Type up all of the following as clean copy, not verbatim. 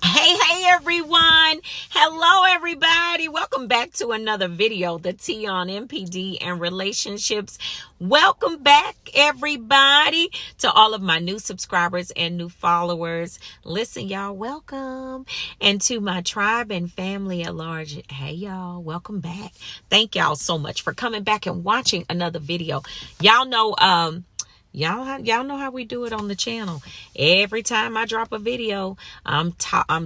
Hey everyone. Hello everybody. Welcome back to another video, the T on MPD and relationships. Welcome back everybody to all of my new subscribers and new followers. Listen, y'all, welcome. And to my tribe and family at large, hey y'all, welcome back. Thank y'all so much for coming back and watching another video. Y'all know Y'all know how we do it on the channel. Every time I drop a video, I'm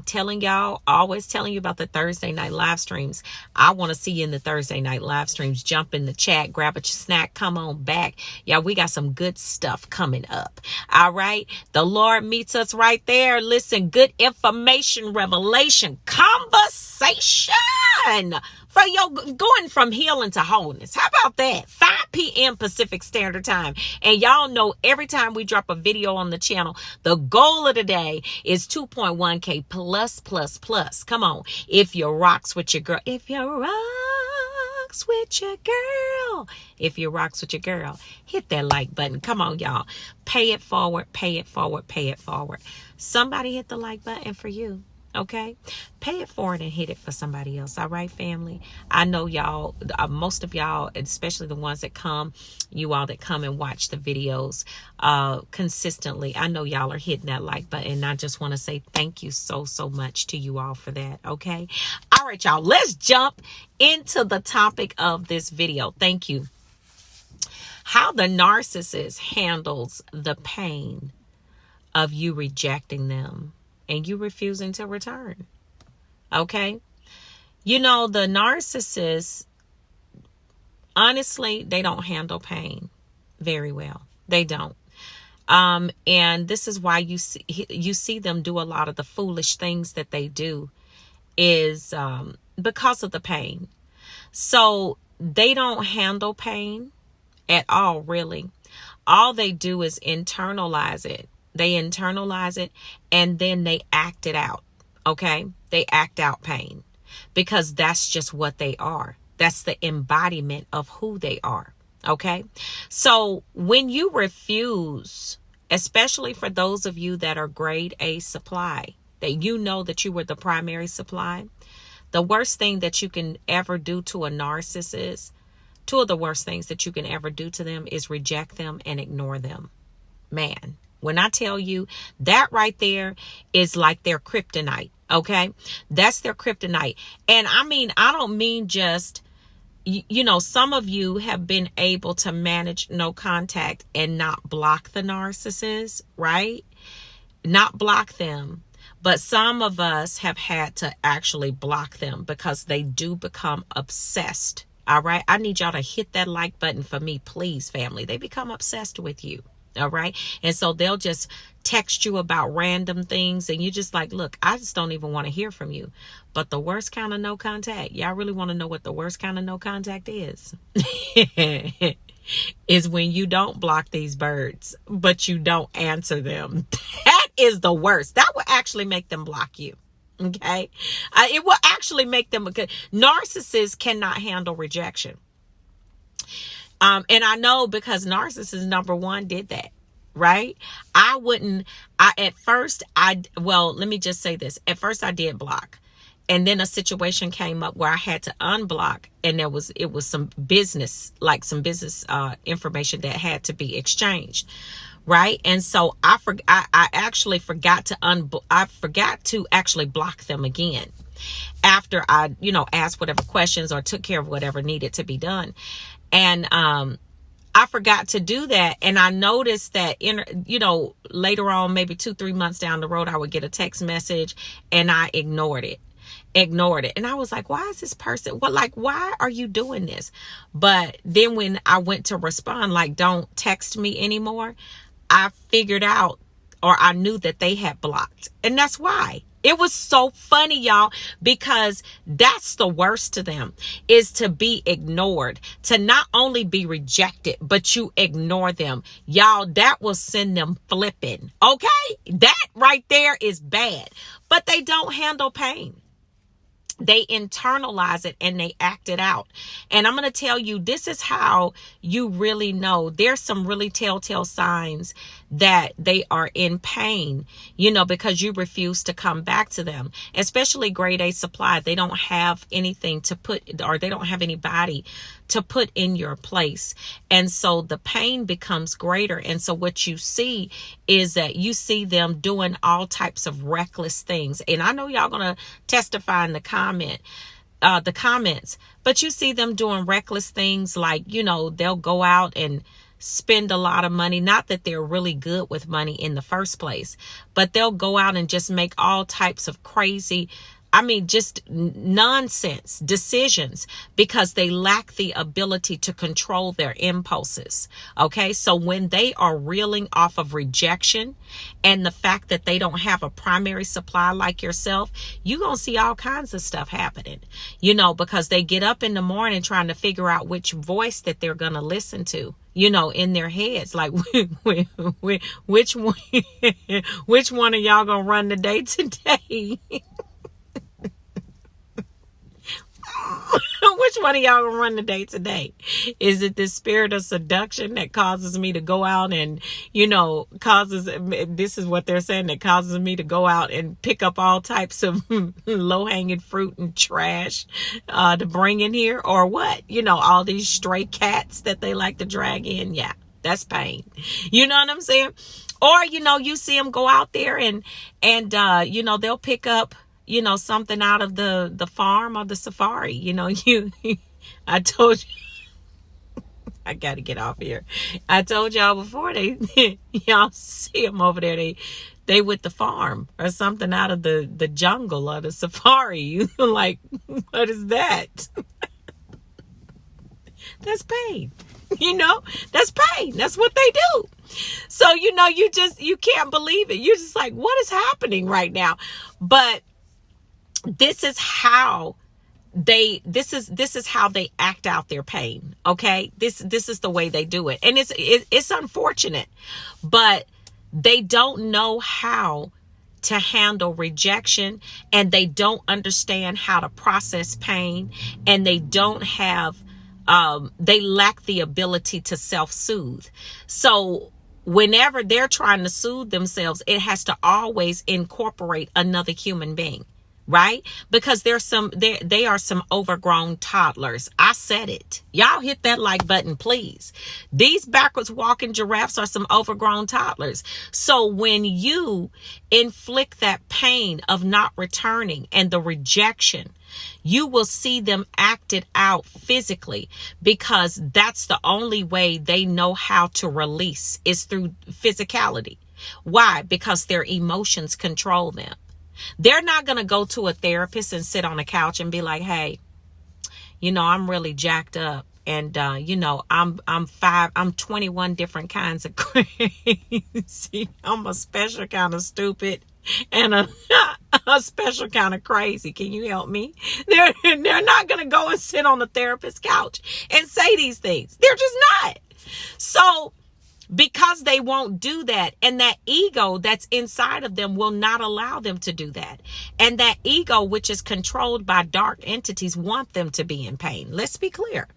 telling y'all, always telling you about the Thursday night live streams. I want to see you in the Thursday night live streams. Jump in the chat, grab a snack, come on back. Y'all, we got some good stuff coming up. All right. The Lord meets us right there. Listen, good information, revelation, conversation. For your going from healing to wholeness. How about that? 5 p.m. Pacific Standard Time. And y'all know every time we drop a video on the channel, the goal of the day is 2.1K plus. Come on. If you rocks with your girl. If you rocks with your girl. If you rocks with your girl. Hit that like button. Come on, y'all. Pay it forward. Pay it forward. Pay it forward. Somebody hit the like button for you. Okay, pay it forward and hit it for somebody else. All right, family. I know y'all, most of y'all, especially the ones that come, you all that come and watch the videos consistently. I know y'all are hitting that like button. And I just want to say thank you so much to you all for that. Okay. All right, y'all, let's jump into the topic of this video. Thank you. How the narcissist handles the pain of you rejecting them and you refusing to return. Okay. You know, the narcissists, honestly, they don't handle pain very well. They don't. And this is why you see them do a lot of the foolish things that they do is because of the pain. So they don't handle pain at all, really. All they do is internalize it. They internalize it and then they act it out. Okay. They act out pain because that's just what they are. That's the embodiment of who they are. Okay. So when you refuse, especially for those of you that are grade A supply, that you know that you were the primary supply, the worst thing that you can ever do to a narcissist, two of the worst things that you can ever do to them is reject them and ignore them. Man. When I tell you that right there is like their kryptonite. Okay. That's their kryptonite. And I mean, I don't mean just, you know, some of you have been able to manage no contact and not block the narcissist, right? Not block them. But some of us have had to actually block them because they do become obsessed. All right. I need y'all to hit that like button for me, please, family. They become obsessed with you. All right. And so they'll just text you about random things and you just like, look, I just don't even want to hear from you. But the worst kind of no contact, y'all really want to know what the worst kind of no contact is? Is when you don't block these birds, but you don't answer them. That is the worst. That will actually make them block you. Okay. It will actually make them, because narcissists cannot handle rejection. And I know because narcissist number one did that, right? Well, let me just say this. At first I did block. And then a situation came up where I had to unblock and it was some business information that had to be exchanged. Right. And so I actually forgot to actually block them again after I, asked whatever questions or took care of whatever needed to be done. And I forgot to do that. And I noticed that, later on, maybe 2-3 months down the road, I would get a text message and I ignored it. And I was like, why is this person, why are you doing this? But then when I went to respond, like, don't text me anymore, I figured out, or I knew that they had blocked. And that's why. It was so funny, y'all, because that's the worst to them, is to be ignored, to not only be rejected, but you ignore them. Y'all, that will send them flipping. Okay. That right there is bad, but they don't handle pain. They internalize it and they act it out. And I'm going to tell you, this is how you really know. There's some really telltale signs that they are in pain, because you refuse to come back to them, especially grade A supply. They don't have anything to put, or they don't have anybody to put in your place. And so the pain becomes greater. And so what you see is that you see them doing all types of reckless things. And I know y'all gonna testify in the comments, but you see them doing reckless things like, they'll go out and spend a lot of money. Not that they're really good with money in the first place, but they'll go out and just make all types of crazy, just nonsense decisions because they lack the ability to control their impulses. Okay. So when they are reeling off of rejection and the fact that they don't have a primary supply like yourself, you're going to see all kinds of stuff happening, because they get up in the morning trying to figure out which voice that they're going to listen to, in their heads, like which one, which one of y'all going to run the day today? Which one of y'all gonna run the day today? Is it the spirit of seduction that causes me to go out and, this is what they're saying, that causes me to go out and pick up all types of low-hanging fruit and trash to bring in here? Or what? All these stray cats that they like to drag in. Yeah, that's pain. You know what I'm saying? Or, you see them go out there and they'll pick up something out of the farm or the safari. I told you, I got to get off here. I told y'all before, y'all see them over there. They with the farm or something out of the jungle or the safari. You like, what is that? That's pain. That's pain. That's what they do. So, you can't believe it. You're just like, what is happening right now? But this is how they act out their pain. Okay. This is the way they do it. And it's unfortunate, but they don't know how to handle rejection, and they don't understand how to process pain, and they don't have, they lack the ability to self-soothe. So whenever they're trying to soothe themselves, it has to always incorporate another human being. Right? Because they are some overgrown toddlers. I said it. Y'all hit that like button, please. These backwards walking giraffes are some overgrown toddlers. So when you inflict that pain of not returning and the rejection, you will see them acted out physically, because that's the only way they know how to release is through physicality. Why? Because their emotions control them. They're not going to go to a therapist and sit on a couch and be like, hey, I'm really jacked up. And, I'm 21 different kinds of crazy. I'm a special kind of stupid and a special kind of crazy. Can you help me? They're not going to go and sit on the therapist's couch and say these things. They're just not. So, because they won't do that, and that ego that's inside of them will not allow them to do that. And that ego, which is controlled by dark entities, want them to be in pain. Let's be clear.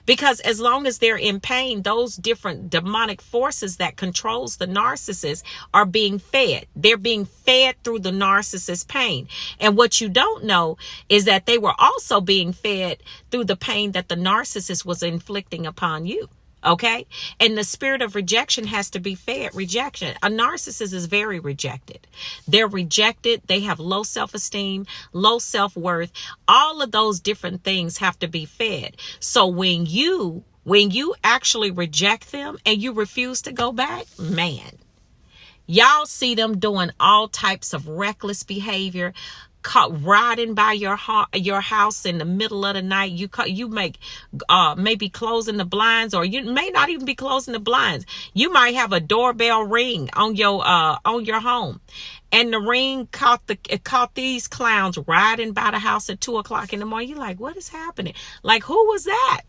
Because as long as they're in pain, those different demonic forces that controls the narcissist are being fed. They're being fed through the narcissist's pain. And what you don't know is that they were also being fed through the pain that the narcissist was inflicting upon you. Okay. And the spirit of rejection has to be fed rejection. A narcissist is very rejected. They're rejected. They have low self-esteem, low self-worth. All of those different things have to be fed. So when you actually reject them and you refuse to go back, man, y'all see them doing all types of reckless behavior. Riding by your house in the middle of the night. You make maybe closing the blinds, or you may not even be closing the blinds. You might have a doorbell ring on your home, and the ring caught these clowns riding by the house at 2:00 in the morning. You're like, what is happening? Like, who was that?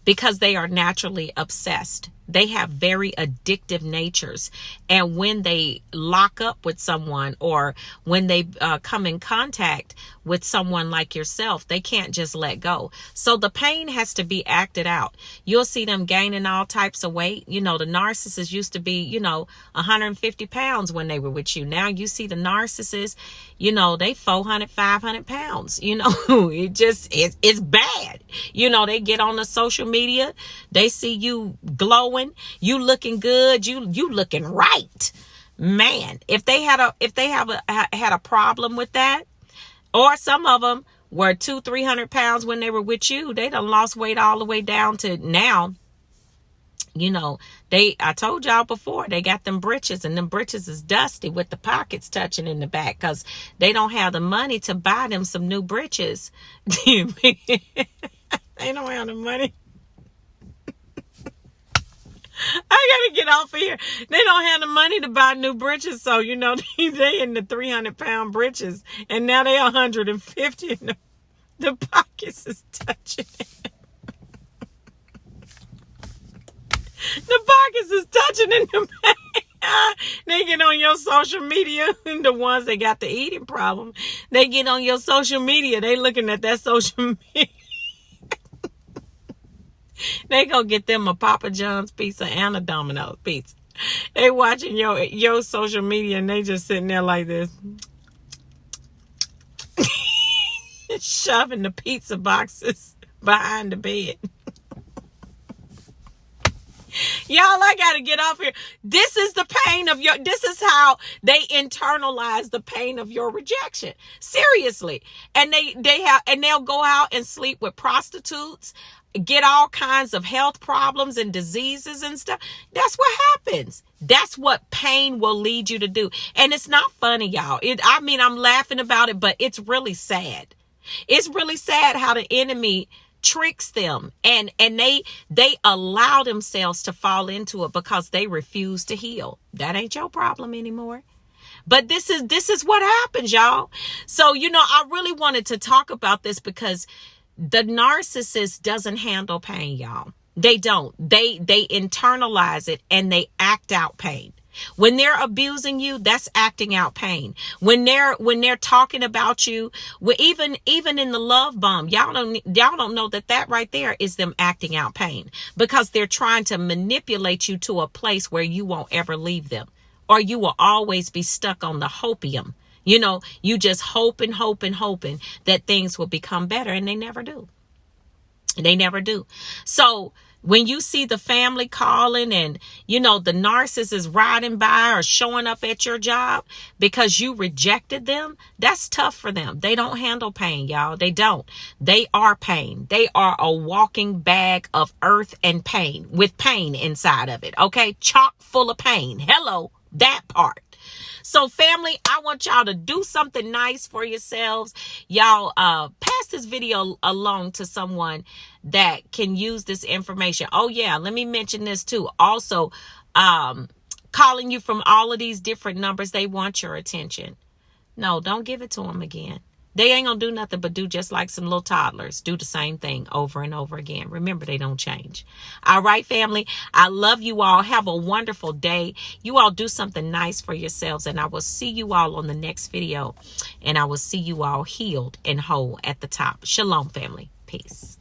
Because they are naturally obsessed. They have very addictive natures. And when they lock up with someone, or when they come in contact with someone like yourself, they can't just let go. So the pain has to be acted out. You'll see them gaining all types of weight. The narcissists used to be, 150 pounds when they were with you. Now you see the narcissists, they 400, 500 pounds. It's bad. They get on the social media. They see you glowing, you looking good, you looking right. Man, if they have a problem with that, or some of them were 200-300 pounds when they were with you, they done lost weight all the way down to now. I told y'all before, they got them britches, and them britches is dusty with the pockets touching in the back, because they don't have the money to buy them some new britches. They don't have the money. I gotta get off of here. They don't have the money to buy new britches, so they in the 300-pound britches, and now they 150, and the pockets is touching it. The pockets is touching in the back. They get on your social media, and the ones that got the eating problem, they get on your social media. They looking at that social media. They go get them a Papa John's pizza and a Domino's pizza. They watching your social media, and they just sitting there like this, shoving the pizza boxes behind the bed. Y'all, I gotta get off here. This is the pain of this is how they internalize the pain of your rejection. Seriously. And they'll go out and sleep with prostitutes, get all kinds of health problems and diseases and stuff. That's what happens. That's what pain will lead you to do. And it's not funny, y'all. I'm laughing about it, but it's really sad. It's really sad how the enemy tricks them, and they allow themselves to fall into it because they refuse to heal. That ain't your problem anymore. But this is what happens, y'all. So, I really wanted to talk about this because the narcissist doesn't handle pain, y'all. They don't. They internalize it, and they act out pain. When they're abusing you, that's acting out pain. When they're talking about you, even in the love bomb, y'all don't know that right there is them acting out pain, because they're trying to manipulate you to a place where you won't ever leave them, or you will always be stuck on the hopium. You just hoping that things will become better, and they never do. They never do. So when you see the family calling, and, the narcissist is riding by or showing up at your job because you rejected them, that's tough for them. They don't handle pain, y'all. They don't. They are pain. They are a walking bag of earth and pain, with pain inside of it. Okay. Chock full of pain. Hello, that part. So family, I want y'all to do something nice for yourselves. Y'all pass this video along to someone that can use this information. Oh yeah, let me mention this too. Also, calling you from all of these different numbers, they want your attention. No, don't give it to them again. They ain't gonna do nothing but do just like some little toddlers. Do the same thing over and over again. Remember, they don't change. All right, family. I love you all. Have a wonderful day. You all do something nice for yourselves. And I will see you all on the next video. And I will see you all healed and whole at the top. Shalom, family. Peace.